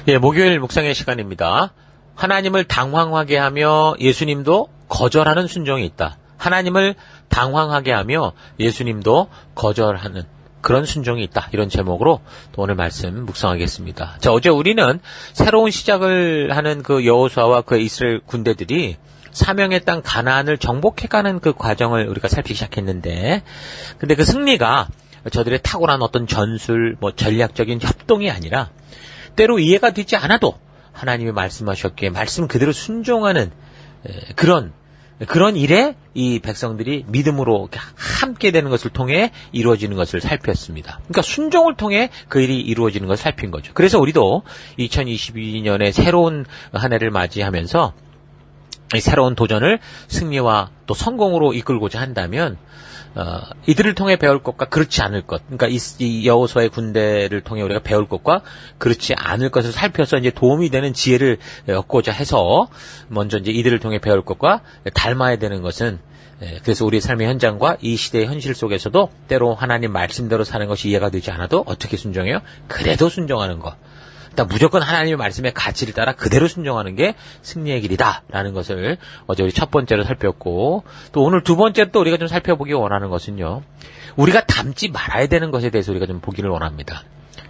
예, 목요일 묵상의 시간입니다. 하나님을 당황하게 하며 예수님도 거절하는 순종이 있다. 하나님을 당황하게 하며 예수님도 거절하는 그런 순종이 있다. 이런 제목으로 또 오늘 말씀 묵상하겠습니다. 자, 어제 우리는 새로운 시작을 하는 그 여호수아와 그 이스라엘 군대들이 사명의 땅 가나안을 정복해가는 그 과정을 우리가 살피기 시작했는데, 근데 그 승리가 저들의 탁월한 어떤 전술, 전략적인 협동이 아니라 때로 이해가 되지 않아도 하나님이 말씀하셨기에 말씀 그대로 순종하는 그런 일에 이 백성들이 믿음으로 함께 되는 것을 통해 이루어지는 것을 살폈습니다. 그러니까 순종을 통해 그 일이 이루어지는 것을 살핀 거죠. 그래서 우리도 2022년에 새로운 한 해를 맞이하면서 이 새로운 도전을 승리와 또 성공으로 이끌고자 한다면 이들을 통해 배울 것과 그렇지 않을 것, 그러니까 이 여호수아의 군대를 통해 우리가 배울 것과 그렇지 않을 것을 살펴서 이제 도움이 되는 지혜를 얻고자 해서 먼저 이제 이들을 통해 배울 것과 닮아야 되는 것은, 그래서 우리의 삶의 현장과 이 시대의 현실 속에서도 때로 하나님 말씀대로 사는 것이 이해가 되지 않아도 어떻게 순종해요? 그래도 순종하는 것. 일단 무조건 하나님의 말씀의 가치를 따라 그대로 순종하는 게 승리의 길이다라는 것을 어제 우리 첫 번째로 살폈고, 또 오늘 두 번째로 또 우리가 좀 살펴보기 원하는 것은요, 우리가 닮지 말아야 되는 것에 대해서 우리가 좀 보기를 원합니다.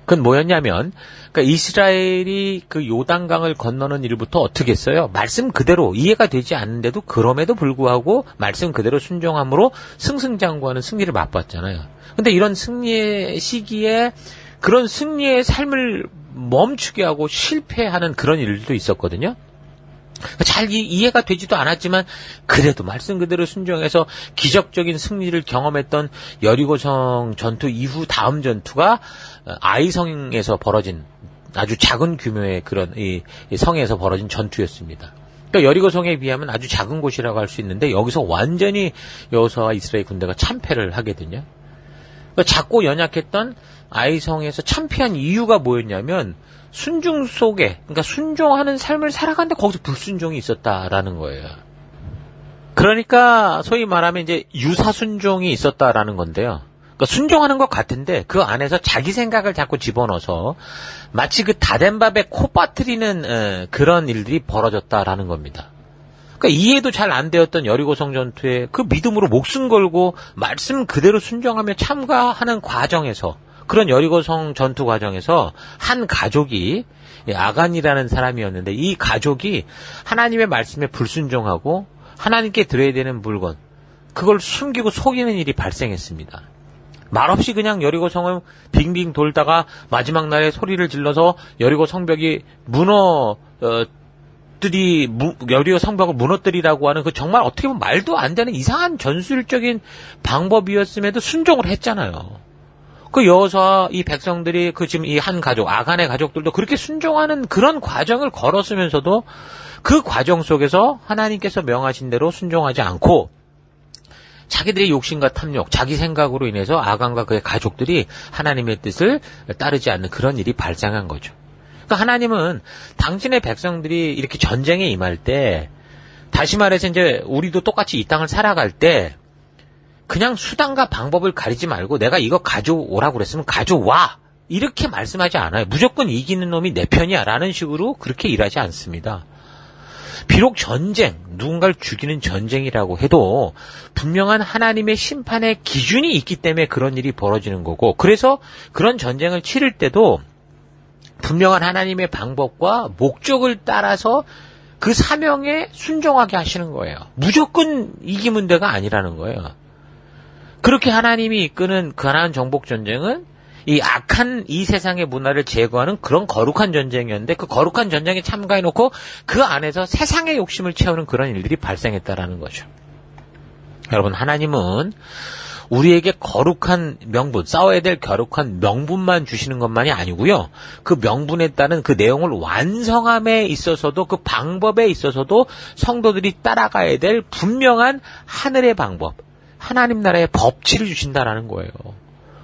그건 뭐였냐면, 그러니까 이스라엘이 그 요단강을 건너는 일부터 어떻게 했어요? 말씀 그대로 이해가 되지 않는데도 그럼에도 불구하고 말씀 그대로 순종함으로 승승장구하는 승리를 맛봤잖아요. 근데 이런 승리의 시기에 그런 승리의 삶을 멈추게 하고 실패하는 그런 일들도 있었거든요. 잘 이해가 되지도 않았지만 그래도 말씀 그대로 순종해서 기적적인 승리를 경험했던 여리고성 전투 이후 다음 전투가 아이성에서 벌어진 아주 작은 규모의 그런 이 성에서 벌어진 전투였습니다. 그러니까 여리고성에 비하면 아주 작은 곳이라고 할 수 있는데 여기서 완전히 여호수아와 이스라엘 군대가 참패를 하거든요. 그러니까 작고 연약했던 아이성에서 참패한 이유가 뭐였냐면 순종 속에, 그러니까 순종하는 삶을 살아가는데 거기서 불순종이 있었다라는 거예요. 그러니까 소위 말하면 이제 유사순종이 있었다라는 건데요. 그러니까 순종하는 것 같은데 그 안에서 자기 생각을 자꾸 집어넣어서 마치 그 다 된 밥에 코 빠뜨리는 그런 일들이 벌어졌다라는 겁니다. 그러니까 이해도 잘 안 되었던 여리고성 전투에 그 믿음으로 목숨 걸고 말씀 그대로 순종하며 참가하는 과정에서, 그런 여리고성 전투 과정에서 한 가족이, 아간이라는 사람이었는데 이 가족이 하나님의 말씀에 불순종하고 하나님께 드려야 되는 물건, 그걸 숨기고 속이는 일이 발생했습니다. 말없이 그냥 여리고성을 빙빙 돌다가 마지막 날에 소리를 질러서 여리고 성벽이 여리고 성벽을 무너뜨리라고 하는 그 정말 어떻게 보면 말도 안 되는 이상한 전술적인 방법이었음에도 순종을 했잖아요. 그 여호수아 이 백성들이 지금 이 한 가족, 아간의 가족들도 그렇게 순종하는 그런 과정을 걸었으면서도 그 과정 속에서 하나님께서 명하신 대로 순종하지 않고 자기들의 욕심과 탐욕, 자기 생각으로 인해서 아간과 그의 가족들이 하나님의 뜻을 따르지 않는 그런 일이 발생한 거죠. 그러니까 하나님은 당신의 백성들이 이렇게 전쟁에 임할 때, 다시 말해서 이제 우리도 똑같이 이 땅을 살아갈 때 그냥 수단과 방법을 가리지 말고 내가 이거 가져오라고 그랬으면 가져와, 이렇게 말씀하지 않아요. 무조건 이기는 놈이 내 편이야 라는 식으로 그렇게 일하지 않습니다. 비록 전쟁, 누군가를 죽이는 전쟁이라고 해도 분명한 하나님의 심판의 기준이 있기 때문에 그런 일이 벌어지는 거고, 그래서 그런 전쟁을 치를 때도 분명한 하나님의 방법과 목적을 따라서 그 사명에 순종하게 하시는 거예요. 무조건 이기 문제가 아니라는 거예요. 그렇게 하나님이 이끄는 가나안 정복 전쟁은 이 악한 이 세상의 문화를 제거하는 그런 거룩한 전쟁이었는데, 그 거룩한 전쟁에 참가해놓고 그 안에서 세상의 욕심을 채우는 그런 일들이 발생했다라는 거죠. 여러분, 하나님은 우리에게 거룩한 명분, 싸워야 될 거룩한 명분만 주시는 것만이 아니고요. 그 명분에 따른 그 내용을 완성함에 있어서도, 그 방법에 있어서도 성도들이 따라가야 될 분명한 하늘의 방법, 하나님 나라의 법칙을 주신다라는 거예요.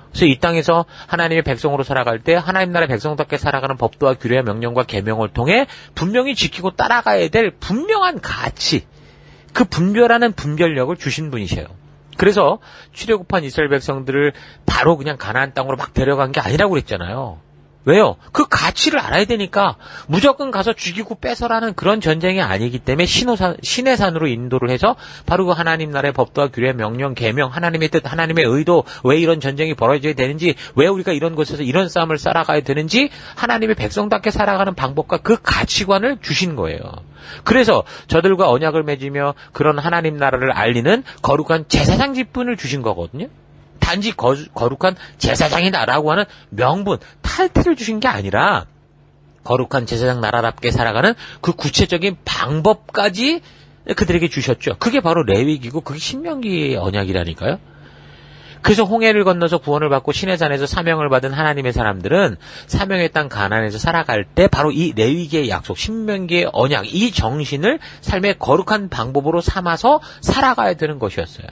그래서 이 땅에서 하나님의 백성으로 살아갈 때 하나님 나라의 백성답게 살아가는 법도와 규례와 명령과 계명을 통해 분명히 지키고 따라가야 될 분명한 가치, 그 분별하는 분별력을 주신 분이세요. 그래서 출애굽한 이스라엘 백성들을 바로 그냥 가나안 땅으로 막 데려간 게 아니라고 그랬잖아요. 왜요? 그 가치를 알아야 되니까 무조건 가서 죽이고 뺏어라는 그런 전쟁이 아니기 때문에 신의 산으로 인도를 해서 바로 그 하나님 나라의 법도와 규례, 명령, 계명, 하나님의 뜻, 하나님의 의도, 왜 이런 전쟁이 벌어져야 되는지, 왜 우리가 이런 곳에서 이런 싸움을 살아가야 되는지 하나님의 백성답게 살아가는 방법과 그 가치관을 주신 거예요. 그래서 저들과 언약을 맺으며 그런 하나님 나라를 알리는 거룩한 제사장 직분을 주신 거거든요. 단지 거룩한 제사장이다라고 하는 명분, 타이틀을 주신 게 아니라 거룩한 제사장 나라답게 살아가는 그 구체적인 방법까지 그들에게 주셨죠. 그게 바로 레위기고 그게 신명기의 언약이라니까요. 그래서 홍해를 건너서 구원을 받고 시내산에서 사명을 받은 하나님의 사람들은 사명의 땅 가나안에서 살아갈 때 바로 이 레위기의 약속, 신명기의 언약, 이 정신을 삶의 거룩한 방법으로 삼아서 살아가야 되는 것이었어요.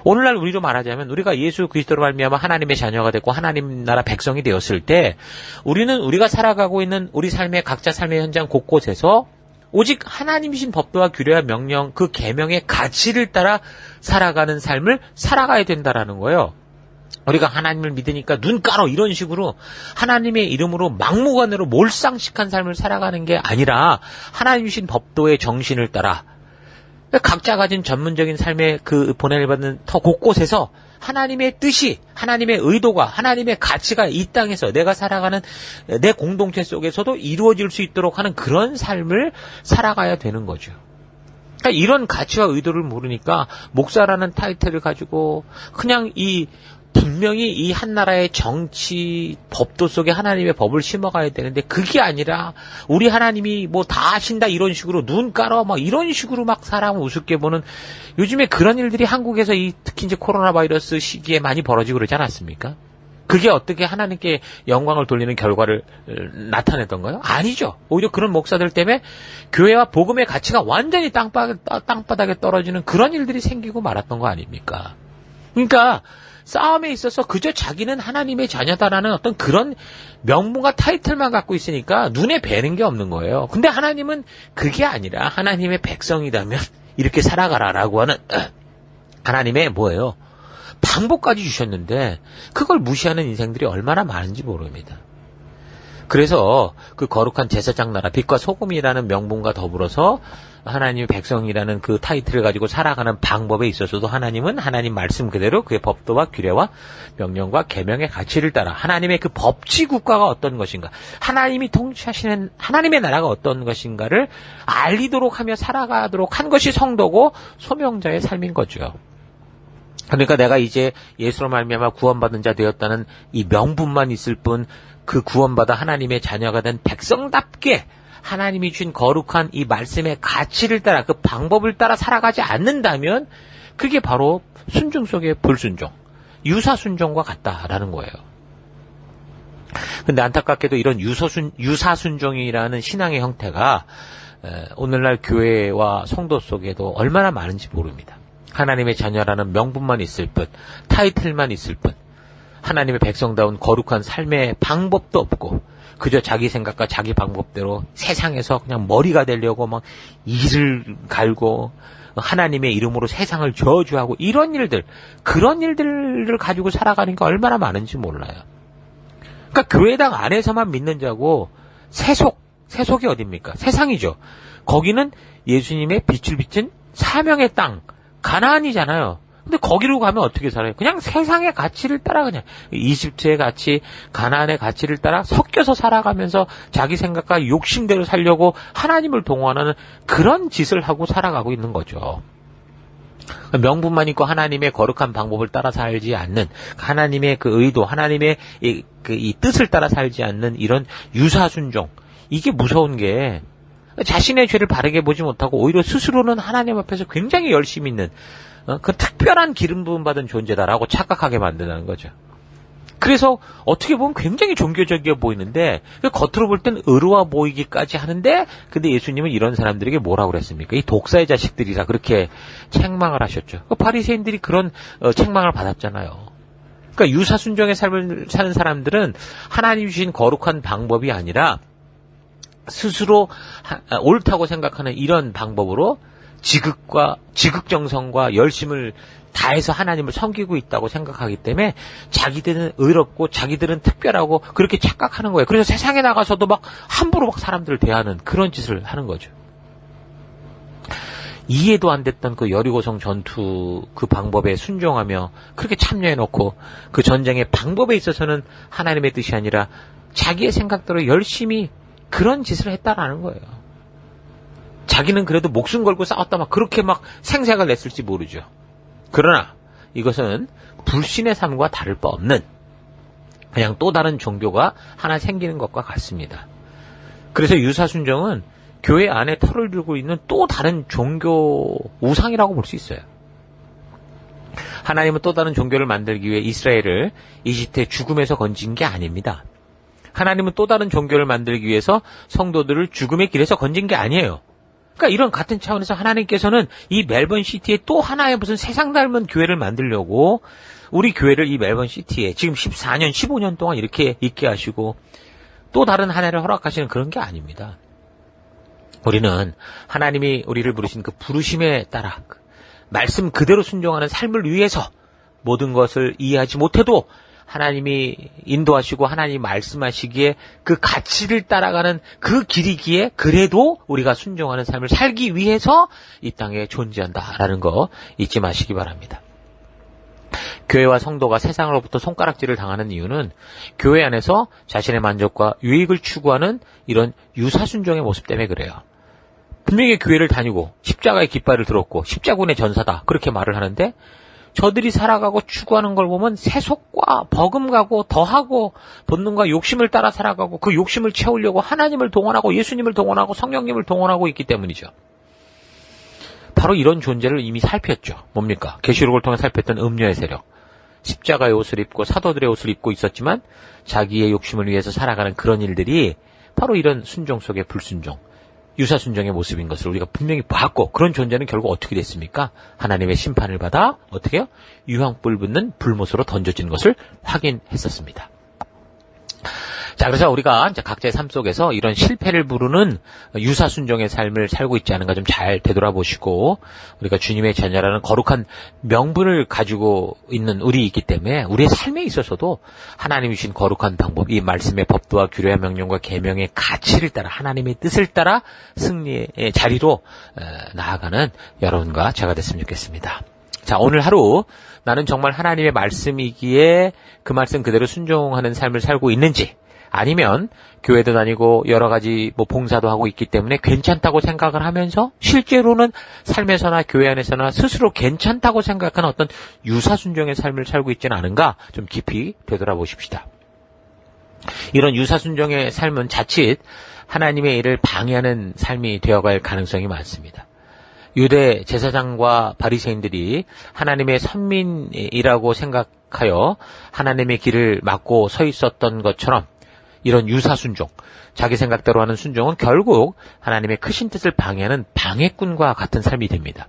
오늘날 우리로 말하자면 우리가 예수 그리스도로 말미암아 하나님의 자녀가 됐고 하나님 나라 백성이 되었을 때 우리는 우리가 살아가고 있는 우리 삶의 각자 삶의 현장 곳곳에서 오직 하나님이신 법도와 규례와 명령 그 계명의 가치를 따라 살아가는 삶을 살아가야 된다라는 거예요. 우리가 하나님을 믿으니까 눈 깔어 이런 식으로 하나님의 이름으로 막무가내로 몰상식한 삶을 살아가는 게 아니라 하나님이신 법도의 정신을 따라 각자 가진 전문적인 삶의 그 보냄을 받는 터 곳곳에서 하나님의 뜻이, 하나님의 의도가, 하나님의 가치가 이 땅에서 내가 살아가는 내 공동체 속에서도 이루어질 수 있도록 하는 그런 삶을 살아가야 되는 거죠. 그러니까 이런 가치와 의도를 모르니까 목사라는 타이틀을 가지고 그냥 분명히 이 한 나라의 정치 법도 속에 하나님의 법을 심어가야 되는데 그게 아니라 우리 하나님이 뭐 다 아신다 이런 식으로 눈 깔아 막 이런 식으로 막 사람을 우습게 보는 요즘에 그런 일들이 한국에서 특히 이제 코로나 바이러스 시기에 많이 벌어지고 그러지 않았습니까? 그게 어떻게 하나님께 영광을 돌리는 결과를 나타냈던가요? 아니죠. 오히려 그런 목사들 때문에 교회와 복음의 가치가 완전히 땅바닥에 떨어지는 그런 일들이 생기고 말았던 거 아닙니까? 그러니까 싸움에 있어서 그저 자기는 하나님의 자녀다라는 어떤 그런 명분과 타이틀만 갖고 있으니까 눈에 뵈는 게 없는 거예요. 근데 하나님은 그게 아니라 하나님의 백성이라면 이렇게 살아가라라고 하는 하나님의 뭐예요? 방법까지 주셨는데 그걸 무시하는 인생들이 얼마나 많은지 모릅니다. 그래서 그 거룩한 제사장 나라 빛과 소금이라는 명분과 더불어서 하나님의 백성이라는 그 타이틀을 가지고 살아가는 방법에 있어서도 하나님은 하나님 말씀 그대로 그의 법도와 규례와 명령과 계명의 가치를 따라 하나님의 그 법치 국가가 어떤 것인가, 하나님이 통치하시는 하나님의 나라가 어떤 것인가를 알리도록 하며 살아가도록 한 것이 성도고 소명자의 삶인 거죠. 그러니까 내가 이제 예수로 말미암아 구원받은 자 되었다는 이 명분만 있을 뿐 그 구원받아 하나님의 자녀가 된 백성답게 하나님이 주신 거룩한 이 말씀의 가치를 따라 그 방법을 따라 살아가지 않는다면 그게 바로 순종 속의 불순종, 유사순종과 같다라는 거예요. 근데 안타깝게도 이런 유사순종이라는 신앙의 형태가 오늘날 교회와 성도 속에도 얼마나 많은지 모릅니다. 하나님의 자녀라는 명분만 있을 뿐, 타이틀만 있을 뿐, 하나님의 백성다운 거룩한 삶의 방법도 없고 그저 자기 생각과 자기 방법대로 세상에서 그냥 머리가 되려고 막 이를 갈고 하나님의 이름으로 세상을 저주하고 이런 일들, 그런 일들을 가지고 살아가는 게 얼마나 많은지 몰라요. 그러니까 교회당 안에서만 믿는 자고 세속이 어딥니까? 세상이죠. 거기는 예수님의 빛을 비친 사명의 땅, 가나안이잖아요. 근데 거기로 가면 어떻게 살아요? 그냥 세상의 가치를 따라 그냥 이집트의 가치, 가나안의 가치를 따라 섞여서 살아가면서 자기 생각과 욕심대로 살려고 하나님을 동원하는 그런 짓을 하고 살아가고 있는 거죠. 명분만 있고 하나님의 거룩한 방법을 따라 살지 않는 하나님의 그 의도, 하나님의 이 뜻을 따라 살지 않는 이런 유사순종, 이게 무서운 게 자신의 죄를 바르게 보지 못하고 오히려 스스로는 하나님 앞에서 굉장히 열심히 있는 그 특별한 기름 부음 받은 존재다라고 착각하게 만드는 거죠. 그래서 어떻게 보면 굉장히 종교적이어 보이는데 겉으로 볼 땐 의로워 보이기까지 하는데 근데 예수님은 이런 사람들에게 뭐라고 그랬습니까? 이 독사의 자식들이라 그렇게 책망을 하셨죠. 바리새인들이 그런 책망을 받았잖아요. 그러니까 유사순종의 삶을 사는 사람들은 하나님 주신 거룩한 방법이 아니라 스스로 옳다고 생각하는 이런 방법으로 지극정성과 열심을 다해서 하나님을 섬기고 있다고 생각하기 때문에 자기들은 의롭고 자기들은 특별하고 그렇게 착각하는 거예요. 그래서 세상에 나가서도 막 함부로 막 사람들을 대하는 그런 짓을 하는 거죠. 이해도 안 됐던 그 여리고성 전투 그 방법에 순종하며 그렇게 참여해놓고 그 전쟁의 방법에 있어서는 하나님의 뜻이 아니라 자기의 생각대로 열심히 그런 짓을 했다라는 거예요. 자기는 그래도 목숨 걸고 싸웠다 막 그렇게 막 생색을 냈을지 모르죠. 그러나 이것은 불신의 삶과 다를 바 없는 그냥 또 다른 종교가 하나 생기는 것과 같습니다. 그래서 유사순종은 교회 안에 털을 들고 있는 또 다른 종교 우상이라고 볼 수 있어요. 하나님은 또 다른 종교를 만들기 위해 이스라엘을 이집트의 죽음에서 건진 게 아닙니다. 하나님은 또 다른 종교를 만들기 위해서 성도들을 죽음의 길에서 건진 게 아니에요. 그러니까 이런 같은 차원에서 하나님께서는 이 멜번 시티에 또 하나의 무슨 세상 닮은 교회를 만들려고 우리 교회를 이 멜번 시티에 지금 14년, 15년 동안 이렇게 있게 하시고 또 다른 한 해를 허락하시는 그런 게 아닙니다. 우리는 하나님이 우리를 부르신 그 부르심에 따라 말씀 그대로 순종하는 삶을 위해서 모든 것을 이해하지 못해도 하나님이 인도하시고 하나님이 말씀하시기에 그 가치를 따라가는 그 길이기에 그래도 우리가 순종하는 삶을 살기 위해서 이 땅에 존재한다라는 거 잊지 마시기 바랍니다. 교회와 성도가 세상으로부터 손가락질을 당하는 이유는 교회 안에서 자신의 만족과 유익을 추구하는 이런 유사순종의 모습 때문에 그래요. 분명히 교회를 다니고 십자가의 깃발을 들었고 십자군의 전사다 그렇게 말을 하는데 저들이 살아가고 추구하는 걸 보면 세속과 버금가고 더하고 본능과 욕심을 따라 살아가고 그 욕심을 채우려고 하나님을 동원하고 예수님을 동원하고 성령님을 동원하고 있기 때문이죠. 바로 이런 존재를 이미 살폈죠. 뭡니까? 계시록을 통해 살폈던 음녀의 세력. 십자가의 옷을 입고 사도들의 옷을 입고 있었지만 자기의 욕심을 위해서 살아가는 그런 일들이 바로 이런 순종 속의 불순종, 유사순종의 모습인 것을 우리가 분명히 봤고 그런 존재는 결국 어떻게 됐습니까? 하나님의 심판을 받아 어떻게 해요? 유황불 붙는 불못으로 던져진 것을 확인했었습니다. 자, 그래서 우리가 이제 각자의 삶 속에서 이런 실패를 부르는 유사순종의 삶을 살고 있지 않은가 좀 잘 되돌아보시고 우리가 주님의 자녀라는 거룩한 명분을 가지고 있는 우리이기 때문에 우리의 삶에 있어서도 하나님이 주신 거룩한 방법, 이 말씀의 법도와 규례와 명령과 계명의 가치를 따라 하나님의 뜻을 따라 승리의 자리로 나아가는 여러분과 제가 됐으면 좋겠습니다. 자, 오늘 하루 나는 정말 하나님의 말씀이기에 그 말씀 그대로 순종하는 삶을 살고 있는지 아니면 교회도 다니고 여러 가지 봉사도 하고 있기 때문에 괜찮다고 생각을 하면서 실제로는 삶에서나 교회 안에서나 스스로 괜찮다고 생각하는 어떤 유사순종의 삶을 살고 있지는 않은가 좀 깊이 되돌아보십시다. 이런 유사순종의 삶은 자칫 하나님의 일을 방해하는 삶이 되어갈 가능성이 많습니다. 유대 제사장과 바리새인들이 하나님의 선민이라고 생각하여 하나님의 길을 막고 서 있었던 것처럼 이런 유사순종, 자기 생각대로 하는 순종은 결국 하나님의 크신 뜻을 방해하는 방해꾼과 같은 삶이 됩니다.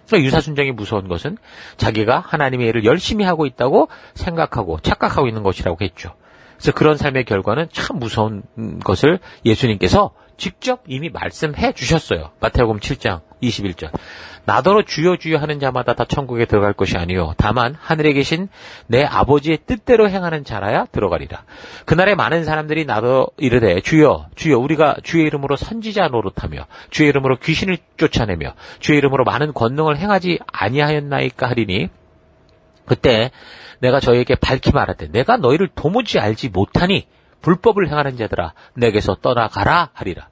그러니까 유사순종이 무서운 것은 자기가 하나님의 일을 열심히 하고 있다고 생각하고 착각하고 있는 것이라고 했죠. 그래서 그런 삶의 결과는 참 무서운 것을 예수님께서 직접 이미 말씀해 주셨어요. 마태복음 7장 21절. 나더러 주여 주여 하는 자마다 다 천국에 들어갈 것이 아니요 다만 하늘에 계신 내 아버지의 뜻대로 행하는 자라야 들어가리라. 그날에 많은 사람들이 나더 이르되 주여 주여 우리가 주의 이름으로 선지자 노릇하며 주의 이름으로 귀신을 쫓아내며 주의 이름으로 많은 권능을 행하지 아니하였나이까 하리니 그때 내가 저에게 밝히 말하되 내가 너희를 도무지 알지 못하니 불법을 행하는 자들아 내게서 떠나가라 하리라.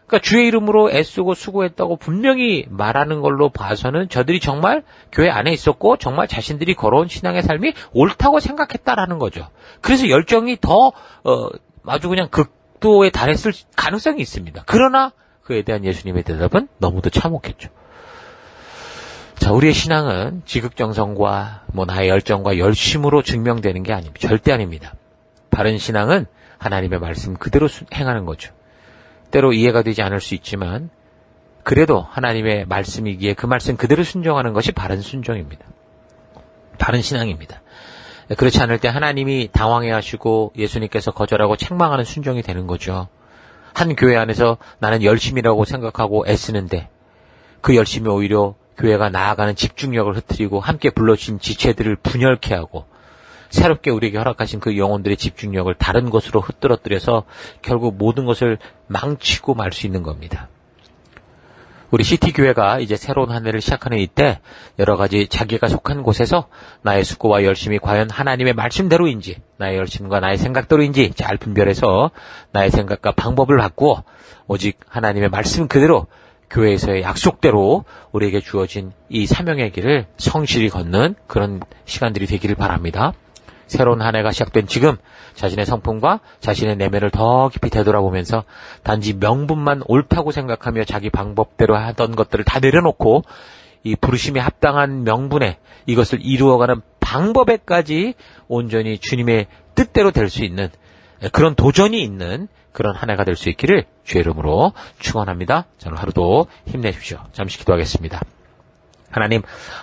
그러니까 주의 이름으로 애쓰고 수고했다고 분명히 말하는 걸로 봐서는 저들이 정말 교회 안에 있었고 정말 자신들이 걸어온 신앙의 삶이 옳다고 생각했다라는 거죠. 그래서 열정이 더 아주 그냥 극도에 달했을 가능성이 있습니다. 그러나 그에 대한 예수님의 대답은 너무도 참혹했죠. 자, 우리의 신앙은 지극정성과 나의 열정과 열심으로 증명되는 게 아닙니다. 절대 아닙니다. 바른 신앙은 하나님의 말씀 그대로 행하는 거죠. 때로 이해가 되지 않을 수 있지만 그래도 하나님의 말씀이기에 그 말씀 그대로 순종하는 것이 바른 순종입니다. 바른 신앙입니다. 그렇지 않을 때 하나님이 당황해하시고 예수님께서 거절하고 책망하는 순종이 되는 거죠. 한 교회 안에서 나는 열심이라고 생각하고 애쓰는데 그 열심이 오히려 교회가 나아가는 집중력을 흐트리고 함께 불러주신 지체들을 분열케 하고 새롭게 우리에게 허락하신 그 영혼들의 집중력을 다른 것으로 흩뜨러뜨려서 결국 모든 것을 망치고 말 수 있는 겁니다. 우리 시티교회가 이제 새로운 한 해를 시작하는 이때 여러 가지 자기가 속한 곳에서 나의 수고와 열심이 과연 하나님의 말씀대로인지 나의 열심과 나의 생각대로인지 잘 분별해서 나의 생각과 방법을 바꾸어 오직 하나님의 말씀 그대로 교회에서의 약속대로 우리에게 주어진 이 사명의 길을 성실히 걷는 그런 시간들이 되기를 바랍니다. 새로운 한 해가 시작된 지금 자신의 성품과 자신의 내면을 더 깊이 되돌아보면서 단지 명분만 옳다고 생각하며 자기 방법대로 하던 것들을 다 내려놓고 이 부르심에 합당한 명분에 이것을 이루어가는 방법에까지 온전히 주님의 뜻대로 될 수 있는 그런 도전이 있는 그런 한 해가 될 수 있기를 주의 이름으로 축원합니다. 저는 하루도 힘내십시오. 잠시 기도하겠습니다.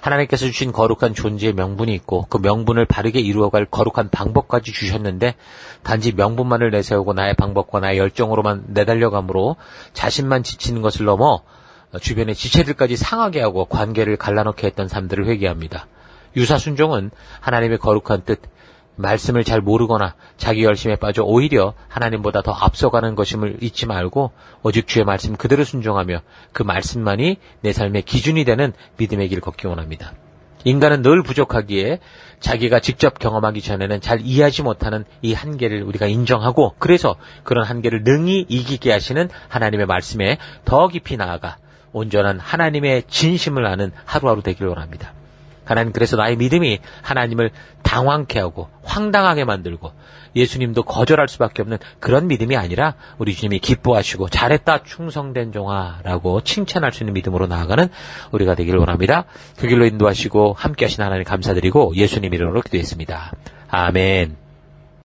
하나님께서 주신 거룩한 존재의 명분이 있고 그 명분을 바르게 이루어갈 거룩한 방법까지 주셨는데 단지 명분만을 내세우고 나의 방법과 나의 열정으로만 내달려감으로 자신만 지치는 것을 넘어 주변의 지체들까지 상하게 하고 관계를 갈라놓게 했던 삶들을 회개합니다. 유사순종은 하나님의 거룩한 뜻, 말씀을 잘 모르거나 자기 열심에 빠져 오히려 하나님보다 더 앞서가는 것임을 잊지 말고 오직 주의 말씀 그대로 순종하며 그 말씀만이 내 삶의 기준이 되는 믿음의 길 걷기 원합니다. 인간은 늘 부족하기에 자기가 직접 경험하기 전에는 잘 이해하지 못하는 이 한계를 우리가 인정하고 그래서 그런 한계를 능히 이기게 하시는 하나님의 말씀에 더 깊이 나아가 온전한 하나님의 진심을 아는 하루하루 되길 원합니다. 하나님 그래서 나의 믿음이 하나님을 당황케 하고 황당하게 만들고 예수님도 거절할 수밖에 없는 그런 믿음이 아니라 우리 주님이 기뻐하시고 잘했다 충성된 종아라고 칭찬할 수 있는 믿음으로 나아가는 우리가 되기를 원합니다. 그 길로 인도하시고 함께 하신 하나님 감사드리고 예수님 이름으로 기도했습니다. 아멘.